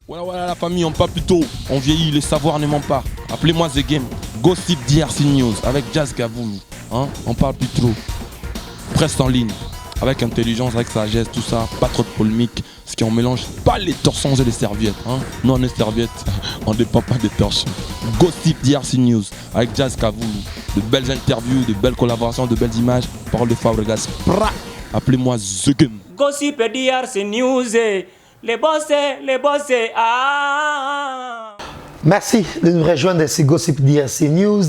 Voilà la famille, on parle plus tôt, on vieillit, le savoir ne ment pas. Appelez-moi The Game, Gossip DRC News avec Jazz Gavoulou. Hein? On parle plus trop. Presse en ligne, avec intelligence, avec sagesse, tout ça, pas trop de polémique. Ce qui on mélange pas les torsons et les serviettes. Hein? Nous on est serviettes, on ne dépend pas des torsons. Gossip DRC News avec Jazz Gavoulou. De belles interviews, de belles collaborations, de belles images. Parole de Fabregas. Appelez-moi The Game. Gossip DRC News. Les boss, ah. Merci de nous rejoindre dans ce Gossip DRC News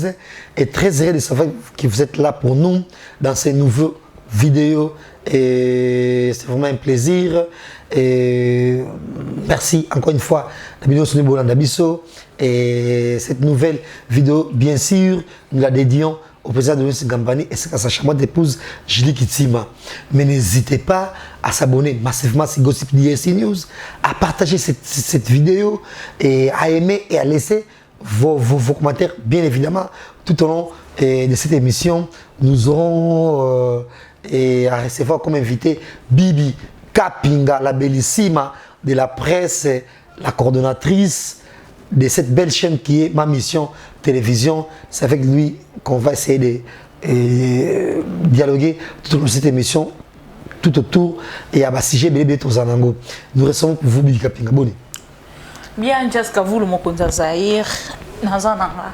et très heureux de savoir que vous êtes là pour nous dans ces nouvelles vidéos et c'est vraiment un plaisir et merci encore une fois la vidéo sur le Bolanda Bisso et cette nouvelle vidéo bien sûr nous la dédions au président de Louis Gambani et sa charmante épouse Julie Kitima. Mais n'hésitez pas à s'abonner massivement sur Gossip DRC News, à partager cette vidéo et à aimer et à laisser vos commentaires, bien évidemment, tout au long de cette émission. Nous aurons à recevoir comme invité Bibi Kapinga, la bellissima de la presse, la coordonnatrice de cette belle chaîne qui est Ma Mission Télévision. C'est avec lui qu'on va essayer de dialoguer tout au long de cette émission, tout autour et à Bassige Bébé Tozanango. Nous recevons pour vous Bibi Kapinga. Bonne. Bien, Jessica, vous le Mokonza Zahir, Nazananga,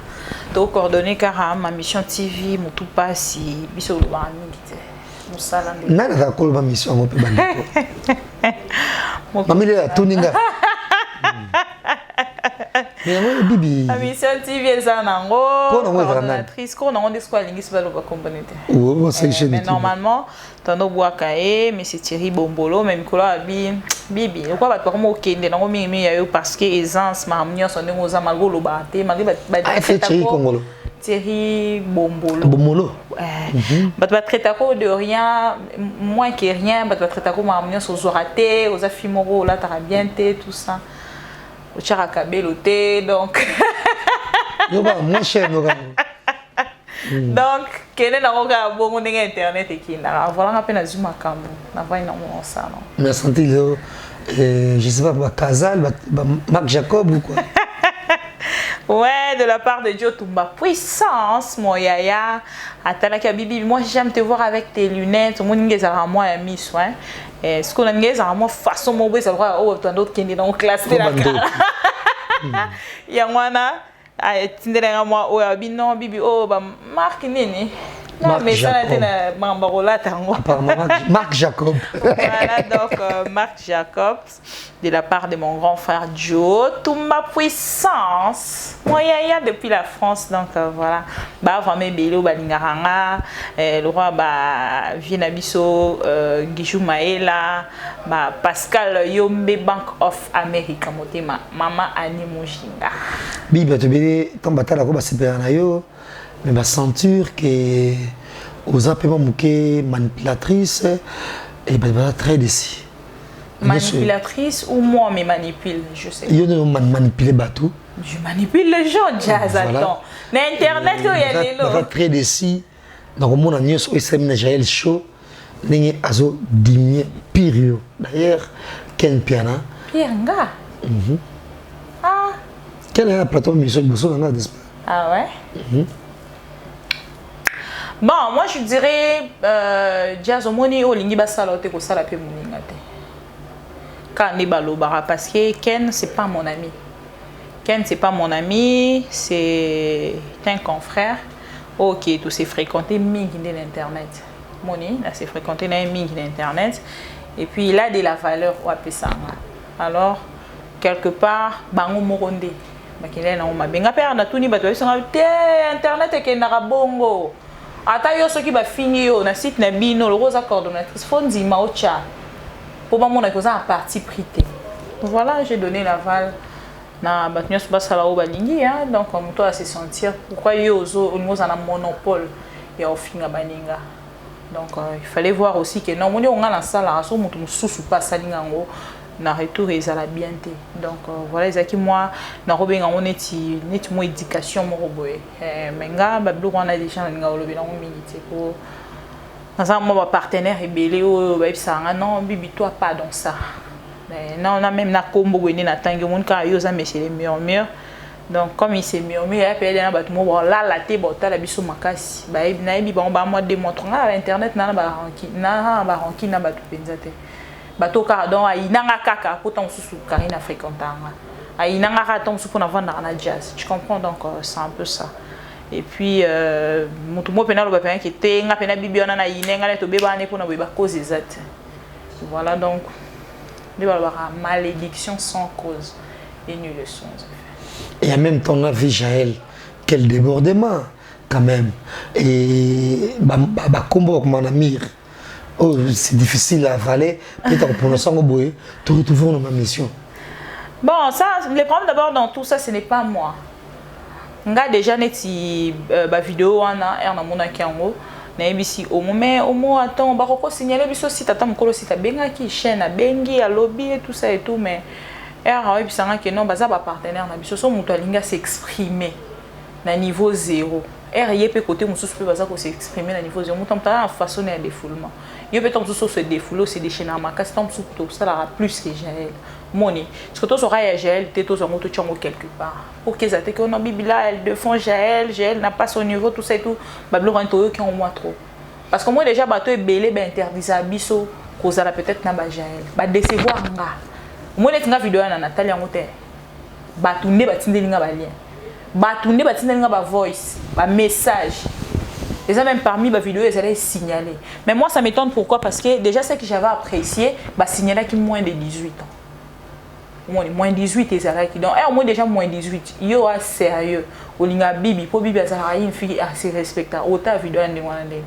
donc coordonné car Ma Mission TV, Moutou Passi, Bissou Lubani, Moussala. Nana va coller Ma Mission, mon peu bandito. Mamie la Tuninga. Mais moi Bibi. La Mission TV Zanango, coordonnatrice, qu'on a on est quoi l'ingis va le componente. Oh, c'est chez mais normalement, Tano Boakae, mais c'est Thierry Bombolo, même Kola Bibi. Pourquoi pas comme au Kenya, non mais parce que aisance, ma amnion son nom aux amalgo le batte, malgré Thierry Bombolo. Bombolo. Bah tu vas traiter de rien, moins que rien, bah tu vas traiter comme ma amnion aux oratés, aux affimoro, là t'as bien té, tout ça. Au Charakabeloté, donc. Moins cher, donc, quel est le bon internet et qui n'a voilà un peu na zuma kambo, na va ina mon ça non. Mais senti le, je sais pas, Casal, Marc Jacob ou quoi. Ouais, de la part de Dieu Tumba puissance, mon yaya. Atalaka Bibi, moi j'aime te voir avec tes lunettes. Mon ingé à moi a mis soin. Ce qu'on a mis à moi façon mon ça va oh tant d'autres qui est dans classe de la cara. Yangwana a tindera moi oh abino Bibi oh ba Marc nini. Non mais ça a été na mambarola tango. Marc Jacob. Voilà donc Marc Jacob de la part de mon grand frère Joe, toute ma puissance. Moi yaya depuis la France donc voilà. Ba vraiment bello balingaranga le roi ba Vinabiso Guijou Maela ba Pascal Yombe Bank of America motema Mama Annie Mojinga. Bibi tu bien quand batala ko ba super na yo. Mais ma sentir que aux appels mouké manipulatrice et ben très décis. Manipulatrice ou moi me manipule, je sais. Il y a manipuler bateau. Je manipule les gens, Jazz attends. Mais internet il y a des lots. Très décis. Donc mon ami sur SM Jaël Show n'est azo diminué pire. D'ailleurs Ken Piana. Pianga. Ah. Quelle est la plateforme mission Bosso dans n'est-ce pas? Ah ouais. Bon, moi je dirais Jazz Omoni o lingi basala te ko sala pe moninga te. Quand ni balobara parce que Ken c'est pas mon ami. Ken c'est pas mon ami, c'est un confrère. OK, tout s'est fréquenté mingi de l'internet. Moni, là c'est fréquenté na mingi d'internet et puis il a de la valeur ou appeler ça. Alors quelque part bango moronde. Bakile na o mabenga père na tuni bato so internet ke na bongo. Ata yo soki ba fini yo na site na bino le rose coordonnatrice fondi ma ocha pour ba mona koza parti prité. Voilà, j'ai donné l'aval na batnyos basala o balingi hein donc comme toi à se sentir pourquoi yo zo nous en a monopole ya ofinga baninga. Donc il fallait voir aussi que non moni on a la salle so mutu mususu pas salinga ngo na retour ezala bien te. Donc voilà ezaki moi na robenga on neti mo éducation mo roboé menga ba blo on a déjà nga olobi na mingi te ko na ça moi partenaire ebelé o ba bisanga non bibi toi pas dans ça Non, on a même na combo gwené na tangi mon ka yo za monsieur les murmures. Donc comme il s'est murmuré, il a payé na batmo bon là la té bota la biso makasi. Ba na bi bon ba moi démontre na internet na ba ranki na batu penza te. Bato ka donc ai nanga kaka pourtant sous Karina fréquentanga. Ai nanga ka tom sous pour vendre na jazz. Tu comprends donc c'est un peu ça. Et puis mutu mo pena lo ba pena ki te nga pena bibiona na inenga le to beba ne pour na ba cause exacte. Voilà donc il va y avoir une malédiction sans cause et nulle leçon. Et en même temps, on a vu Jaël, quel débordement quand même. Et combo comme un amir, oh, c'est difficile à avaler. Peut-être pour nous sans boyer, tu retrouves dans ma mission. Bon, ça, le problème d'abord dans tout ça, ce n'est pas moi. On a déjà neti vidéo on a mon akiango. Na ebisi au moment attends on va signaler biso site attends mokolo site benga ki chaîne a bengi a lobby et tout ça et tout mais era ebisanga que non baza ba partenaire na biso so muto alinga s'exprimer na niveau 0 era yé pe côté mususu pe baza ko s'exprimer na niveau 0 muto mta façon na défoulement yo pe tom so se défouler se déchaîner ma casse tom sou to ça la plus que Jaël moni parce que to sera Jaël te to moto tchongo quelque part pour qu'ils attaquent on a bibila elle défend Jaël n'a pas son niveau tout ça et tout bablo rentoyo qui ont moi trop parce que moi déjà bateau est belé ben interdit ça biso cause la peut-être na ba Jaël ba décevoir nga moi net nga vidéo na Natalia ngote ba tourner ba tindeli nga ba lien ba tourner ba tindeli nga ba voice ba message. Et ça même parmi ma vidéo, ils allaient signaler. Mais moi, ça m'étonne pourquoi? Parce que déjà, ce que j'avais apprécié, bah, signaler qui moins de 18 ans. Moins de 18, ils allaient qui donc, au moins déjà moins de 18. Yo, sérieux. Au linga bibi, pour bibi, ça a une fille assez respectable. Autant vidéo, on est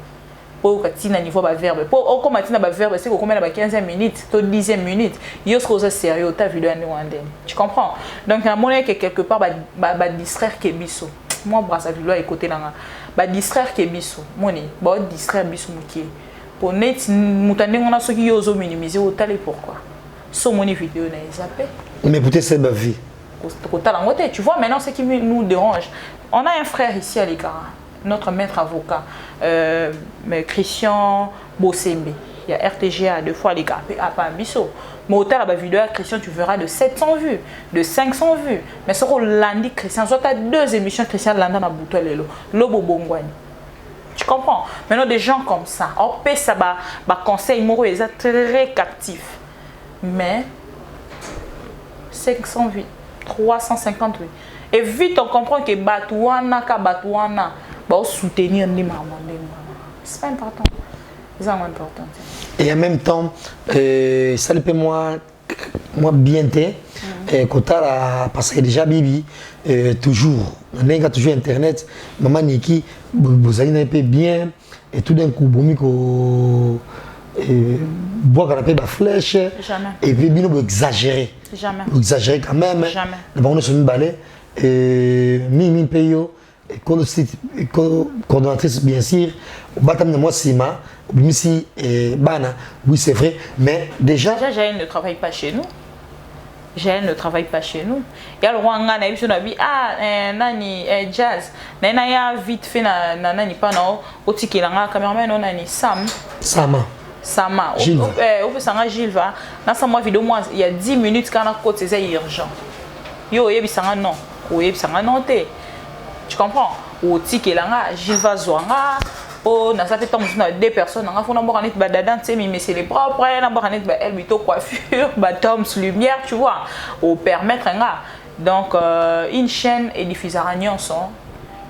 pour que tu niveau de verbe. Pour comme tu n'as verbe, c'est combien de 15 minutes, 10 minutes. Yo, c'est sérieux. Autant vidéo, on est. Tu comprends? Donc, la monnaie que quelque part, bah, distraire que biso. Moi, brasse vidéo à côté là. Ba distraire ke biso moni ba distraire biso mukie pour net mutande ngona soki yozo minimiser otale pourquoi so moni vidéo na zappé mais peut-être c'est ma vie tu vois maintenant ce qui nous dérange on a un frère ici à l'Écara notre maître avocat Christian Bosembe il y a RTGA deux fois les gars à pas biso mais autant la vidéo à Christian tu verras de 700 vues de 500 vues mais ce qu'on lundi Christian soit à 2 émissions Christian landa na bouto lelo lobo bongwani tu comprends maintenant des gens comme ça on paie ça ba conseil moro ils sont très captifs mais 500 vues 350 vues et vite on comprend que batouana ka batouana ba soutenir ni maman c'est pas important. C'est important. Et en même temps, ça le fait moi bien quand parce que déjà Bibi toujours on a toujours internet maman Niki vous allez un peu bien et tout d'un coup bon boire canapé ba flèche jamais et puis bien exagérer jamais exagérer quand même jamais on se met balai et Mimi Peyo coordonnatrice bien sûr batam de moi Sima Misi et Bana oui c'est vrai mais déjà Jaël ne travaille pas chez nous. Jaël ne travaille pas chez nous. Et alors on a eu nani jazz nana ya vite fait na nani pas non otiki langa cameraman on nani Sama Gilles au sanga Gilles va na sa moi vidéo moi il y a 10 minutes quand on côté c'est urgent yo yebisanga non o yebisanga non te tu comprends otiki langa Gilles va zoanga oh na ça fait tant de 2 personnes on a fond d'abord ba dadan tu sais mais c'est les propres d'abord ba elle plutôt coiffure ba toms lumière tu vois au permettre nga donc une chaîne et diffusera son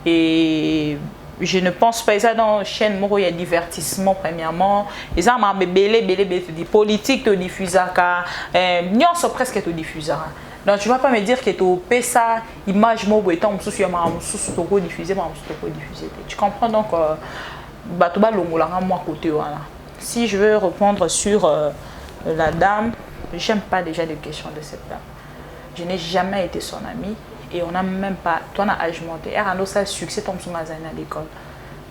et je ne pense pas ça dans chaîne moro il y a divertissement premièrement ils ont belé de politique de diffuser ka nyonso presque to diffuser. Donc tu vas pas me dire que tu payes ça image mobile étant sous diffuser tu comprends donc si je veux répondre sur la dame, j'aime pas déjà les questions de cette dame. Je n'ai jamais été son amie et on n'a même pas, toi on a âge monté. Elle a ça succès comme son magasin à l'école.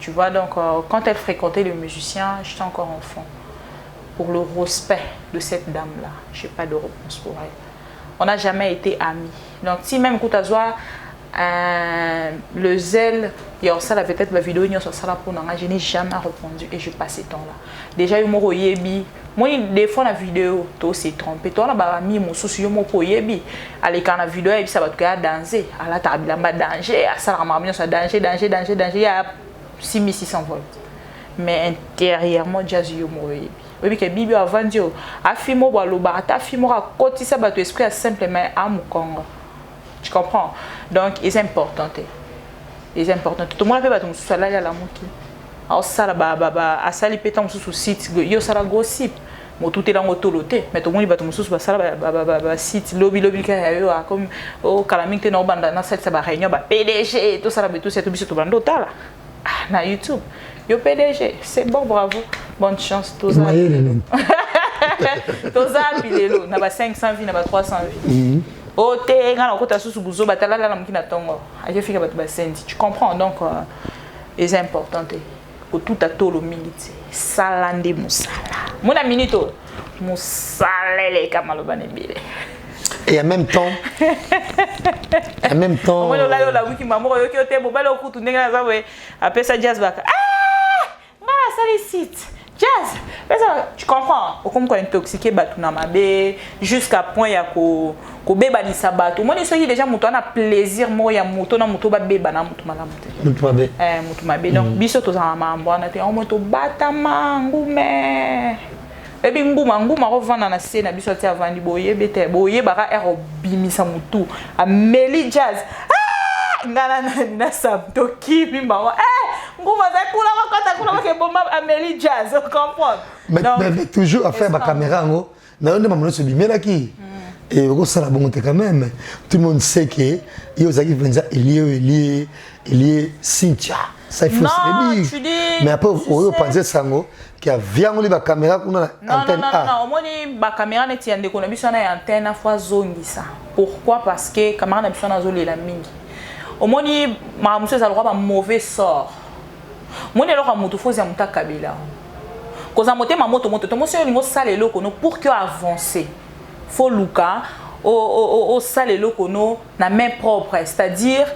Tu vois donc quand elle fréquentait les musiciens, j'étais encore enfant. Pour le respect de cette dame là, j'ai pas de réponse pour elle. On n'a jamais été amis. Donc si même Koutazoa le zèle, il y a ça, peut-être ma vidéo, je n'ai jamais répondu et je passe ce temps-là. Déjà, il m'a dit, moi, des fois, la vidéo, tu s'est trompé. Toi, là, mis mon souci, je m'ai dit, allez, quand la vidéo, ça va te faire danser. À la table, il y a danger, à ça, danger, il y a 6600 volts. Mais intérieurement, jazz, je m'ai dit. Oui, que Bibi a vendu. Affimo Waloba, affimo à côté ça, tu esprit simplement à Mukongo. Tu comprends? Donc, c'est important. C'est important. Tout le monde fait battre mon salaire à la mouki. Alors, ça, à ça, il pétant sur le site. Il y a ça, gossip. Moi, tout est dans le toloté. Mais tout le monde bat mon sous, ça, site, lobby, comme au calamité, non, dans cette réunion, PDG, tout ça, tout ça, tout ça, tout ça, na YouTube. Yo PDG, c'est bon, bravo. Bonne chance, tous ça. Tous ça, puis les lots. N'a pas 500 vies, n'a pas 300 vies. Oh, t'es quand on compte à sous bouzo, bah t'as là la mouki na tongo. Aïe, fille, bah tu comprends donc, c'est important. Pour tout à tout le militaire. Salande moussala. Mon ami nito, moussala les camalobane bile. Et en même temps, on va là la wiki maman yo qui bon balo kutu ndenge na zawe après ça jazz baka ngala salicite jazz ça tu comprends au comme quoi intoxiqué batu na mabe jusqu'à point ya ko beba ni sabatu moi ni soki déjà muto na plaisir mo ya muto na muto ba beba na muto malamu te muto mabe muto mabe donc biso to za mambo na te on moto batama ngume ebi nguma rovana na scène biso ti avandi boye bete boye baka ero bimisa mutu ameli jazz ngana na sabto kimi mawa nguma za kula ke bomba ameli jazz on comprend mais toujours à faire ma caméra ngo na onde mamono se bimela ki et au ça la bonté quand même tout le monde sait que il y a qui venza il est Cynthia ça il faut se dire mais après on penser sango qui a viangoli ba caméra kuna antenne A non omoni ba caméra neti yande ko na biso na antenne fois zongisa pourquoi parce que caméra na biso na zolela mingi omoni ma monsieur ça le droit ba mauvais sort moni lo ka mutu fozi ya muta kabila koza motema moto to monsieur lingo sale loko no pour que avancer faut luka au sale loko no na main propre c'est-à-dire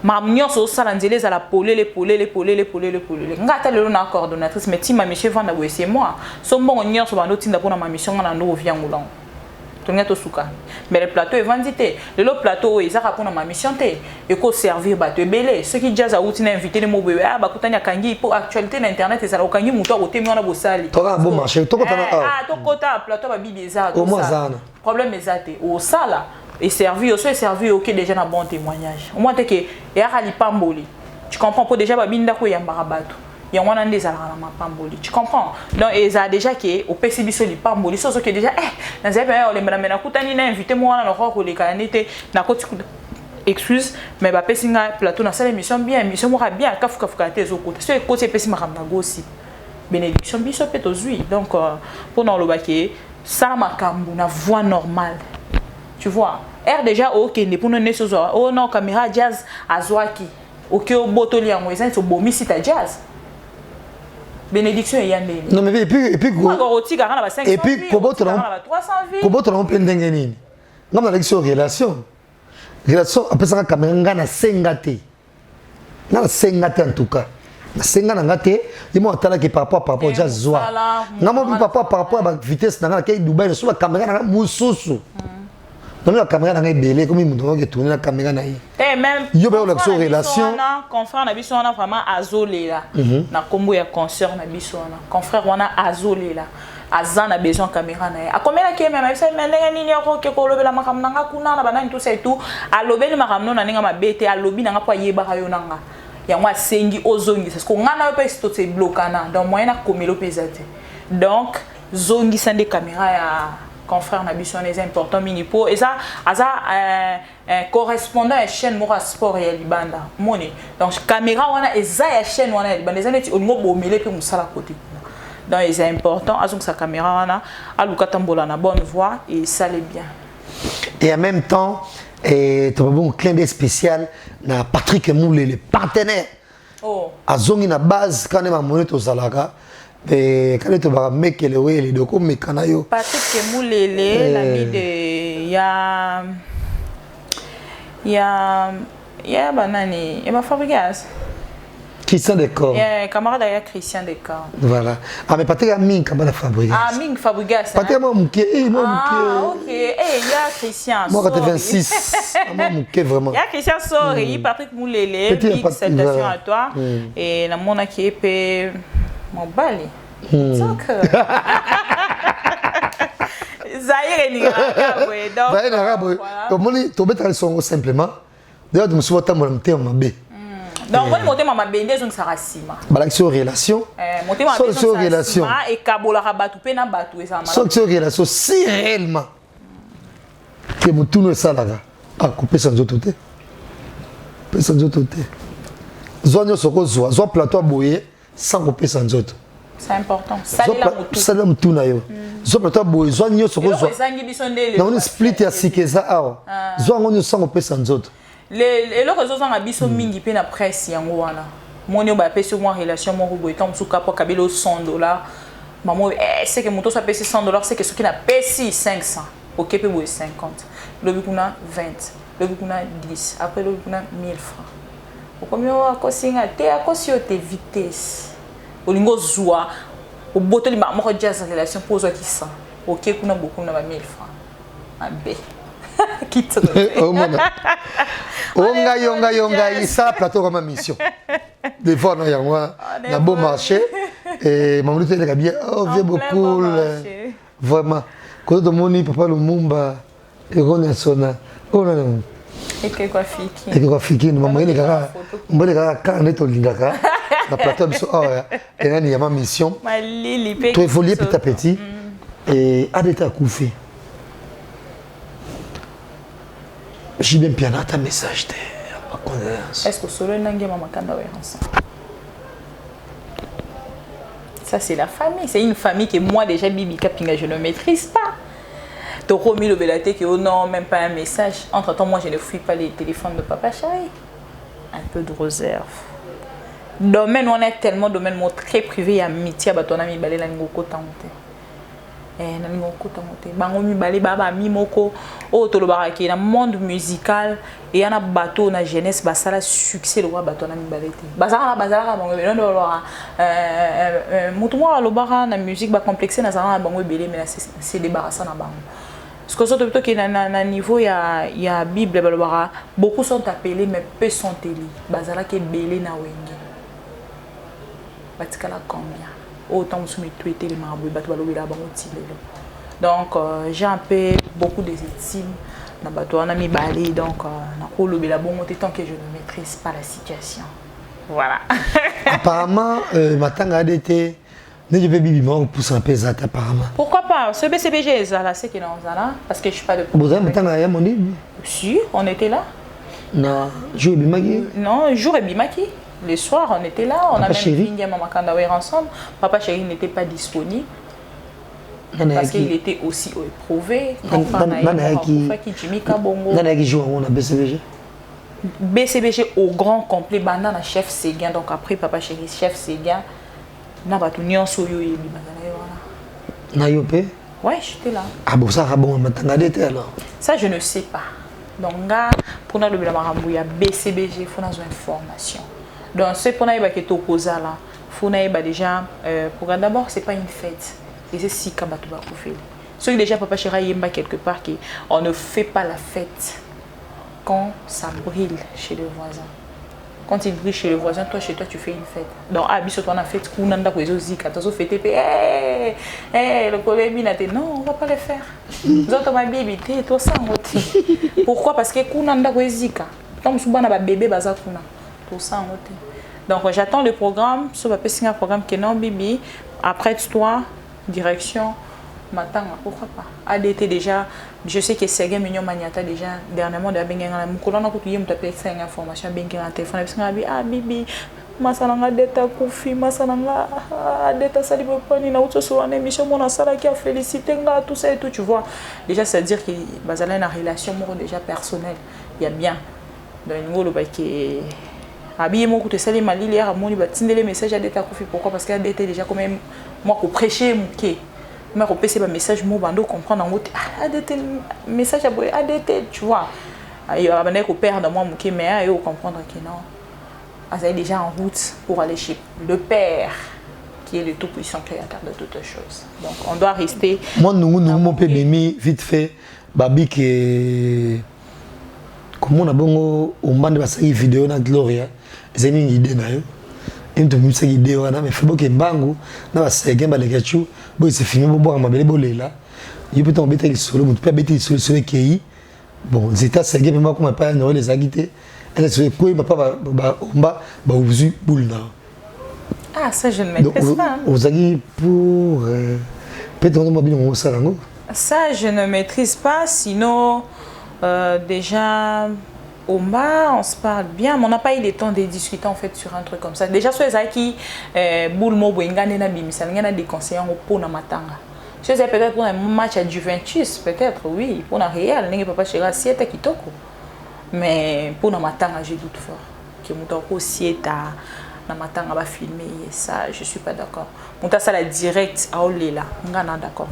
ma nyonso sala nzele za la polele ngata lelo na coordonnatrice mais ti ma monsieur vanda bo c'est moi so mbongo nyonso bando tinda pona ma mission na ndo viangulang to ngato suka mais le plateau est vendité le plateau ezaka pona ma mission te et ko servir bato ebele ceux qui jazz a outi na invité mo bebe ba kutanya kangi pour actualité na internet ezala kangi muto akotemi wana bosali to ka bon marché to kota na to kota plateau ba bibeza au moins ça problème ezate au sala et servi aussi servi OK déjà un bon témoignage au moins te que et ali pamboli tu comprends pour déjà ba binda ko yamba bato ya wana ndeza la pamboli tu comprends donc et ça déjà que au PCB so li pamboli so que déjà na zebe ole mena kutani na invité moi na ko le kanete na ko excuse mais ba pesinga plateau na salle émission bien moi bien kafuka te zo côté so côté pesima ramna gosi bénédiction biso peto zui donc pour non le baké ça makambu na voix normale tu vois déjà OK ne pour nous choses oh non caméra jazz azwaki OK au botoli en moyen so bomi si ta jazz bénédiction yande non mais et puis et puis koboto na pendenge nini ngam na relation après ça caméra ngana sengate en tout cas na senga na ngate imo atala ke par rapport jazz zwa ngamo par rapport à vitesse na ke Dubai so la caméra na mususu donc la caméra na belé comme il me tourner la caméra na même yo ba la relation confrère na biso na vraiment azolela na kombo ya concert na biso na confrère wana azolela azana besoin caméra na a combien la ke même ça ndenge nini ko ke ko lobela makambo nanga kuna na banani tout ça et tout a lobeli makambo na ninga mabete a lobi nanga po yeba ka yo nanga ya mwa sengi ozongi parce que ngana yo pe sto te blokana donc moyen na komelo pesate donc zongi sande caméra ya confrère na biso les important mini pour et ça un correspondant à chaîne mora sport ya libanda moni donc caméra wana eza ya chaîne wana ya libanda eza neti ongo bomele pe musala côté donc c'est important azong sa caméra wana aluka tambola na bonne voix et ça l'est bien et en même temps et tu as un clin d'œil spécial na Patrick Moulé le partenaire azongi na base quand même monnaie to salaka et quand tu vas mettre les documents mécanayo Patrick Moulé l'ami de ya Yeah, banani. Et ma Fabregas. Christian Decor. Yeah, camarade d'ailleurs Christian Decor. Voilà. Ah, mais pas très Ming, comment Fabregas. Ah, Ming Fabregas. Pas très moi, Mouké. Ah, ok. Eh, il y a Christian. Moi, 86. Moi, Mouké, vraiment. Il y a Christian Sori, Patrick Moulele. Big salutations à toi. Et la mona qui est mon bali. Donc. Zaire ni arabe. Zaire ni arabe. Donc, moi, tu peux te son simplement. D'ailleurs, je me suis dit, je suis donc, moi, je suis bende donc ça rasima. Balak relation. Monter ma bende sur relation. Et kabola rabatu pe na batu et ça mal. Sur relation si réellement que mon tout ne salaga a couper sans autre côté. Sans autre côté. Zone soko zoa, zoa plateau boyer sans couper sans autre. C'est important. Salela mutu. Salela mutu na yo. Zoa plateau boyer, zoa nyo soko zoa. Na on split ya sikeza awa. Zoa nyo sans couper sans autre. Les autres gens ont biso mingi pe na presse yango wana. Moni ba pesi moi relation mo rubo etam suka po kabelo $100. Maman c'est que moto ça pesi $100, c'est que ce qui na pesi 500. OK pe bo 50. Le bikuna 20. Le bikuna 10. Après le bikuna 1000 francs. O komio akosinga te akosio te vitesse. Olingo zwa. O botoli ma mo jazz relation pour zo ki 100. OK kuna beaucoup na ba 1000 francs. Abe. Quitte. Onga, ça plateau comme mission. Des fois, on a un beau marché. Et maman dit que bien, oh, viens beaucoup. Vraiment. Quand on moni papa le mumba, et on est sonné. Oh non. Et que quoi fiki. Et que quoi fiki, maman il est là. On va aller quand on est au lingaka. La plateau est oh et là il y a ma mission. Toi il faut lier petit à petit. Et arrêter à couper. J'ai bien piano ta message de est-ce que solo nangi mama kanda wa ensemble. Ça c'est la famille, c'est une famille que moi déjà Bibi Kapinga je ne maîtrise pas. Donc Romy le Belaté que oh non même pas un message. Entre-temps moi je ne fouille pas les téléphones de papa chéri. Un peu de réserve. Domaine on est tellement domaine très privé amitié ba ton ami balela ngoko tanté. Na ngoko tanté. Bango mi balé baba mi moko o tolobara ki na monde musical et yana bateau na jeunesse basala succès le roi bateau na mi balé te. Bazara bango non mutu mo alobara na musique ba complexé na zara bango belé mais c'est débarrassant na bango. Parce que surtout plutôt que na niveau il y a Bible balobara beaucoup sont appelés mais peu sont élus. Bazara ke belé na wenge. Batikala combien? Autant que je les marabouts, donc j'ai un peu beaucoup d'estime dans bateau on a mis balai donc tant que je ne maîtrise pas la situation. Voilà. Apparemment matanga adete ne peux bibi moi pousse un peu ça apparemment. Pourquoi pas? Ce BCBG là c'est que non là parce que je suis pas de vous avez matanga ya mon dit? Si, on était là. Non, jour bimaki. Non, jour et bimaki. Les soirs, on était là, on a même fini à Maman Kandawer ensemble. Papa chéri n'était pas disponible parce qu'il était aussi éprouvé. BCBG au grand complet, banana chef Séguin. Donc après papa chéri chef Séguin, na batu nyonso yo yebi bazala wana. Na yopé? Ouais, j'étais là. Ah bon ça bon matanga d'été alors. Ça je ne sais pas. Donc là pour na le marambu ya BCBG, faut nos informations. Donc, ce qu'on a eu qui est opposé là, faut déjà pour d'abord c'est pas une fête, et c'est si quand tu vas faire. Ceux qui déjà papa chéri yemba quelque part qui on ne fait pas la fête quand ça brille chez le voisin. Quand il brille chez le voisin, toi chez toi tu fais une fête. Donc abiso toi on a fait kunanda ko ezozika, tu as fêté le collègue minate non, on va pas le faire. Nous autres ma baby té toi ça ngoti. Pourquoi? Parce que kunanda ko ezika. Tant subana ba bébé baza kuna. Donc j'attends le programme, ce va passer un programme qui est non Bibi. Après toi, direction matin, pourquoi pas. ADT déjà, je sais que Sergei Mignon Maniata déjà dernièrement de Bengenga Mukolana ko tuyem taper ça une information Bengenga téléphone parce que ah Bibi masalanga deta kufi masalanga deta sali poponi na auto sur une émission mon sala qui a félicité nga tout ça et tout tu vois. Déjà c'est à dire que bazala une relation déjà personnelle, il y a bien. Donc ngolo ba qui habillé mon côté salé ma lilia ramoni ba tindele message à deta kufi pourquoi parce qu'elle était déjà quand même moi ko prêcher muké moi ko passer ba message mo bando comprendre en route ah deta message à ADT tu vois il y a un père de moi qui mais il faut comprendre que non. Vous êtes déjà en route pour aller chez le Père, qui est le tout-puissant créateur de toutes choses. Donc, on doit rester... Moi, nous, peut vite fait, Babi, qui comment on a bon au moment de passer une vidéo dans Gloria, c'est une idée, et nous avons une idée, mais il faut que Bango, dans la série, les gars, bon, c'est fini, bon, on va aller là. Il peut tomber sur le peut être sur le QI. Bon, les États, c'est moi, comme pas les agiter. Et là, c'est quoi, ah, ça, je ne maîtrise pas. Vous avez pour. Peut-être ça, je ne maîtrise pas. Sinon, déjà, au bas, on se parle bien, mais on n'a pas eu le temps de discuter en fait sur un truc comme ça. Déjà, sur les acquis, Boulmo, Boingane, Bimisa, il y a des conseillers pour Namatanga. Je sais peut-être pour un match à Juventus, peut-être, oui, pour un Real, il n'y a pas chez Rassieta Kitoko. Mais pour Namatanga, je doute fort. Que Moutoko Sieta, Namatanga va filmer, et ça, je ne suis pas d'accord. Moutaka, ça la direct à Olela, je ne suis pas d'accord.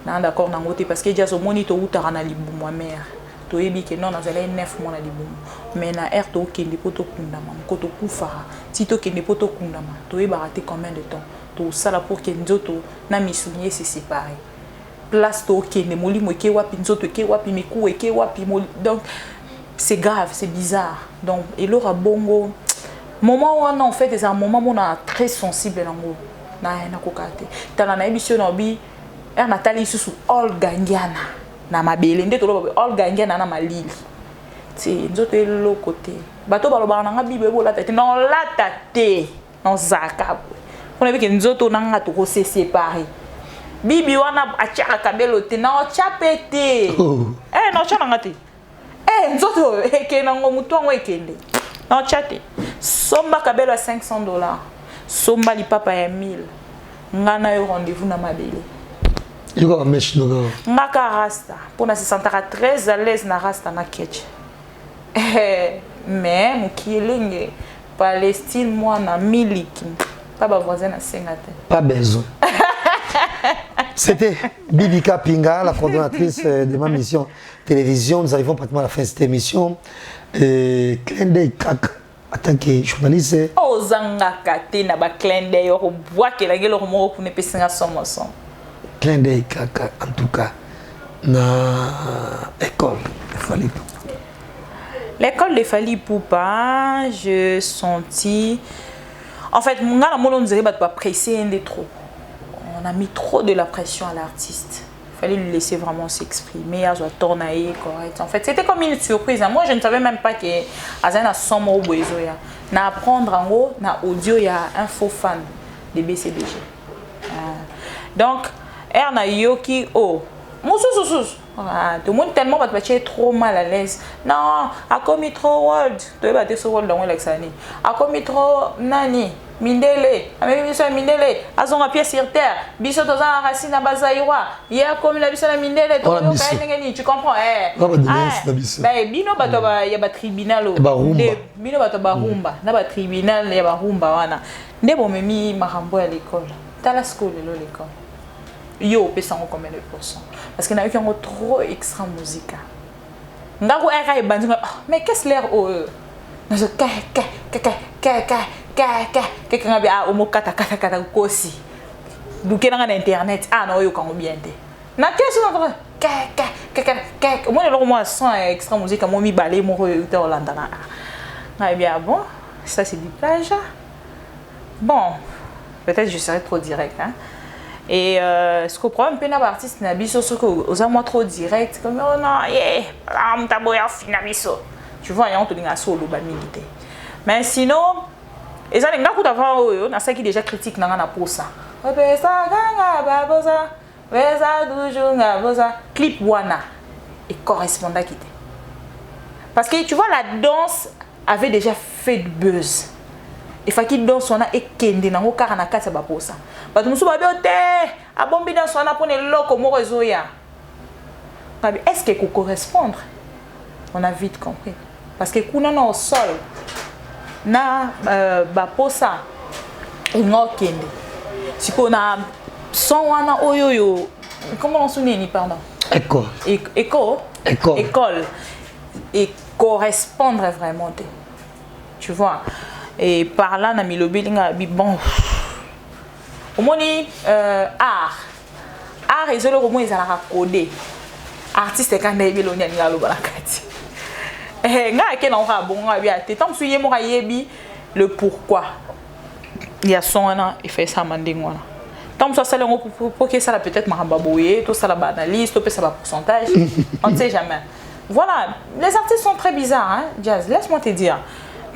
Je suis d'accord parce que j'ai un moniteur où tu as un libou, ma mère. Tu as dit que non, nous allons 9 mois à libou. Mais na air to qui n'est pas tout kundama, koto kufara. Si tu qui n'est pas tout kundama, tu as raté combien de temps? Tout ça là pour que nous na misounier se séparer. Place to qui n'est moli mo qui wapi nzoto qui wapi mikou et qui wapi moli. Donc c'est grave, c'est bizarre. Donc et l'aura bongo. Moment où on en fait c'est un moment où on est très sensible dans mo. Na na kokate. Tala na émission na bi Nathalie sous Olga Ndiana. Na mabele nde tolo Olga Ndiana na malili. C'est nzoto le côté. Bato baloba na bible bola tete non la tate non zaka. On a vu que nzoto na nga to se séparer. Bibi wana achaka kabelo te na chapete. Non chana ngati. Nzoto eke na ngo mutu ngo ekende. Non chate. Somba kabelo à $500. Somba li papa ya 1000. Ngana yo rendez-vous na mabele. Ngaka rasta pour na se sentir très à l'aise na rasta na ketch. Mais mukilinge Palestine moi na miliki pas ba voisin na sengate. Pas besoin. C'était Bibika Pinga, la coordonnatrice de ma mission télévision. Nous arrivons pratiquement à la fin de cette émission. Clin d'œil en tant que journaliste. Oh zangaka te na ba clin d'œil au bois que la gueule au mot pour ne pas singa son. Clin d'œil kaka en tout cas na école de Fally Poupa. L'école de Fally Poupa, je senti en fait mon gars on dirait pas presser un trop. On a mis trop de la pression à l'artiste. Il fallait lui laisser vraiment s'exprimer, à tourner correct. En fait, c'était comme une surprise. Moi, je ne savais même pas que Azana son mot besoin. Na apprendre en haut, na audio, il y a un faux fan de BCBG. Donc na yoki oh tout le monde tellement pas trop mal à l'aise. Non, a commis trop world. Tu vas te sur world dans l'examen. A commis trop nani mindele. Avec biso mindele. Azonga pied sur terre. Biso toza racine na bazaïwa. Ya commis la biso na mindele. Tu comprends Ben bino bato ba ya ba tribunal. Bino bato ba rumba. Na ba tribunal ya ba rumba wana. Ndebo memi makambo à l'école. T'as la school l'école. Yo, pesant combien de pourcents? Parce qu'il y a eu trop extra musique. Mais qu'est-ce que l'air oh internet ah non yo quand bien na qu'est-ce que moi moi sans extra musique moi mi balé mon Hollande na bien bon ça c'est du plagiat bon peut-être je serai trop direct hein. Et ce qu'on prend un peu dans l'artiste n'a biso ce que aux amours trop direct comme oh non tu vois on te dit solo ba milité mais sinon et ça les gars d'avoir na ça qui déjà critique na pour ça ça ganga babosa ça toujours babosa clip wana et correspondant qui parce que tu vois la danse avait déjà fait de buzz. Il faut qu'il danse on a ekende na ngokara na kati ba posa. Ba musu ba biote a bombi danse on a pone loko mo réseau ya. Est-ce que correspondre? On a vite compris parce que kuna na au sol na ba posa ngokende. Si qu'on a son wana oyoyo comment on sonne ni pardon. École. École. et correspondre vraiment. Tu vois. Et par là, on a mis bon. Au moins, art. Art, ils ont le moins codé. Artiste, quand on a mis le pourquoi. Il y a son an, il fait ça, mandingwana. Tant que ça, pour que ça peut-être marababoué, tout ça la analyse, tout ça va pourcentage, on ne sait jamais. Voilà, les artistes sont très bizarres, hein, Jazz, laisse-moi te dire.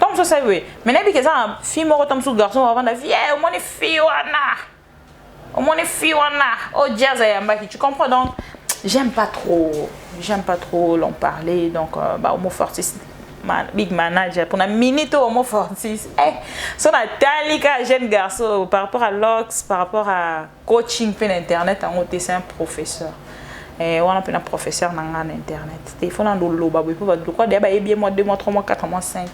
Tant que ça, oui. Mais n'importe quel fille mort comme sous garçon avant la vie, au moins les filles, au moins les filles, oh Jazz, tu comprends donc. J'aime pas trop l'en parler, donc Homo Fortis, big manager pour une minute Homo Fortis. Son Talika jeune garçon par rapport à l'Ox, par rapport à coaching sur internet, en fait c'est un professeur. Et on a un professeur dans internet. Il faut dans le loba, il faut quoi d'abord bien mois 2 mois 3 mois 4 mois 5.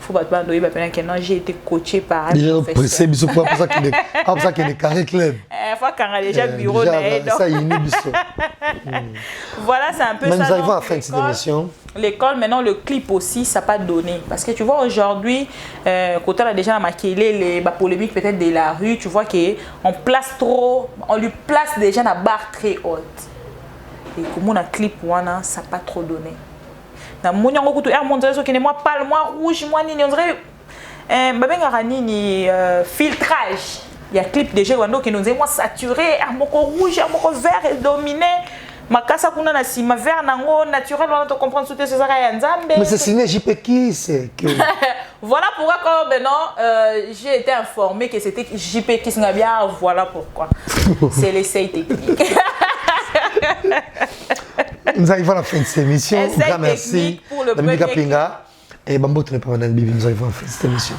Faut pas demander que non j'ai été coaché par un professeur. C'est pour ça qu'il est pour ça qu'il est carré club. Faut qu'on a déjà bureau là. Ça il voilà, c'est un peu ça. Nous arrivons à la fin de cette émission. L'école, maintenant le clip aussi, ça n'a pas donné. Parce que tu vois aujourd'hui, quand on a déjà marqué les polémiques peut-être de la rue, tu vois on lui place déjà la barre très haute. Et comme on a clip, ça n'a pas trop donné. Dans mon moi parle moi rouge moi ni on dirait filtrage. Il y a clip déjà qui nous dit moi saturé, mon rouge, mon vert est dominé. Ma casa kuna na si ma vert nango naturel on te comprendre tout ce ça ya nzambe. Mais c'est signé JP qui c'est que voilà pourquoi quand maintenant j'ai été informé que c'était JP qui s'en bien, voilà pourquoi. C'est l'essai technique. Nous arrivons à la fin de cette émission. Grand merci. Pour le premier Pinga et Bambo tu n'es pas madame Bibi, nous arrivons à la fin de cette émission.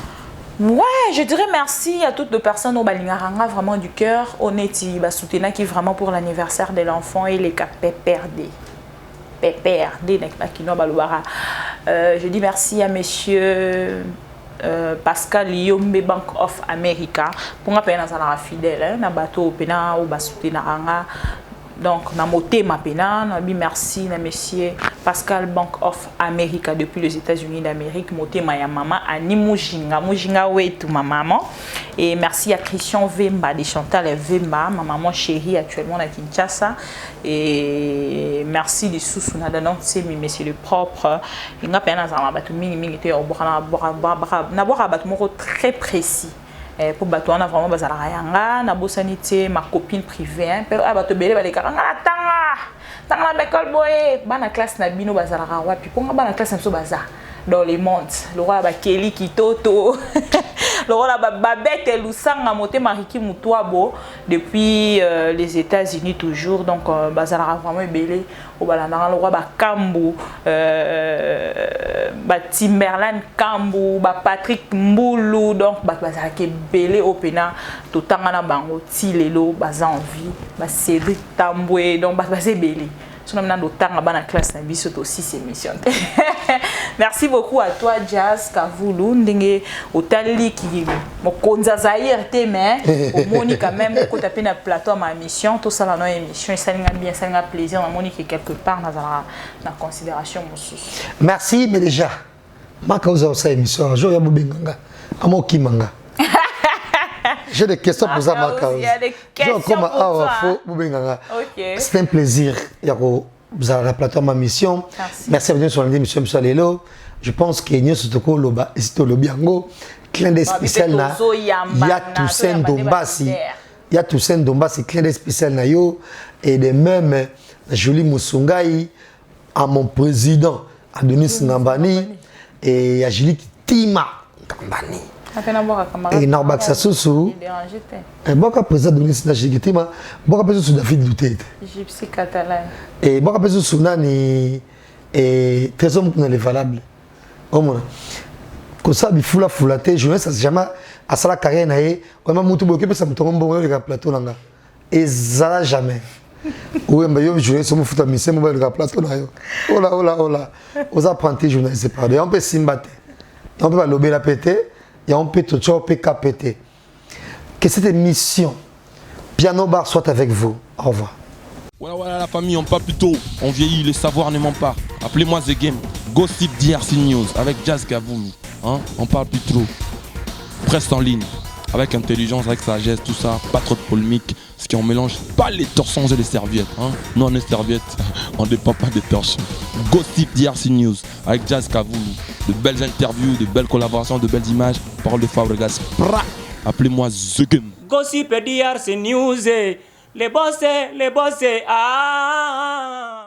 Ouais, je dirais merci à toutes les personnes au Balingaranga, vraiment du cœur, honnêti, soutena qui vraiment pour l'anniversaire de l'enfant et les cas PPRD. Je dis merci à monsieur Pascal Yombe Bank of America pour appeler dans fidèle, na bateau pena ou soutenaranga. Donc, na moté ma pena, merci à monsieur Pascal Bank of America depuis les États-Unis d'Amérique, moté ma maman Ani Mujinga wetu ma maman. Et merci à Christian Vemba de Chantal Vemba, ma maman chérie actuellement à Kinshasa. Et merci de Sousouna Danon, c'est monsieur le propre. Il n'a pas très précis. Pour bateau on a vraiment bazala yanga na bosanité ma copine privée hein bateau belé ba lekanga tanga l'école boy bana classe na bino bazala wapi pour bana classe na baza dans les mondes le roi ba Kelly Kitoto le roi ba Babette Lusanga moté Mariki Mutuabo depuis les États-Unis toujours donc bazala vraiment belé au balana le roi ba Kambu ba Timberland Kambu ba Patrick Mbulu donc bazala ke belé au pena to tangana bango ti lelo baza en vie ba Cédric Tamboué donc bazé belé son nom dans tanga bana classe na biso aussi ces missions. Merci beaucoup à toi Jazz Kavulu ndenge otali ki mokonza Zaire te mais au moni quand même ko tapé na plateau ma mission tout ça la émission ça n'a bien ça n'a plaisir na moni que quelque part na considération mosu. Merci mais déjà ma cause ça émission jour ya bobenganga amoki manga. J'ai des questions pour ça, Marc. C'est un plaisir. Vous avez la plateforme à mission. Merci à vous sur l'émission M. Lelo. Je pense que nous sommes là, c'est le Biango. Clin d'œil spécial. Il y a Toussaint Dombassi. Il y a Toussaint Dombassi, clin d'œil spécial. Et de même, Julie Moussungaï, à mon président, Adonis Nambani, et à Julie Tima Nambani. Et Narbak Sassoussou, et Boka président de l'Université Chigitima, Boka président de David Doutet. Gypsy catalan. Et Boka président de Nani, et très homme qu'on est valable. Au moins, comme ça, il faut la foulater, je ne sais jamais à sa carrière, quand même, Moutou Boké, ça me tombe bon, le plateau là. Et ça jamais. Oui, mais je vais me foutre à Missé, mon plateau là. Oh là, oh là, oh là. Aux apprentis journalistes, c'est pas de. On peut s'imbattre. On peut pas lober la péter. Et on peut tout ça, on peut capoter. Que cette émission, Piano Bar, soit avec vous. Au revoir. Voilà, la famille, on pas plus tôt. On vieillit, les savoirs ne mentent pas. Appelez-moi The Game. Gossip DRC News avec Jazz Gavoulou. Hein? On parle plus trop. Presse en ligne. Avec intelligence, avec sagesse, tout ça. Pas trop de polémique. Ce qui on mélange pas les torsons et les serviettes. Hein? Nous on est serviettes. On ne dépend pas des torchons. Gossip DRC News avec Jazz Gavoulou. De belles interviews, de belles collaborations, de belles images. Parole de Fabregas. Appelez-moi The Game. Gossip DRC News. Les bossés, ah.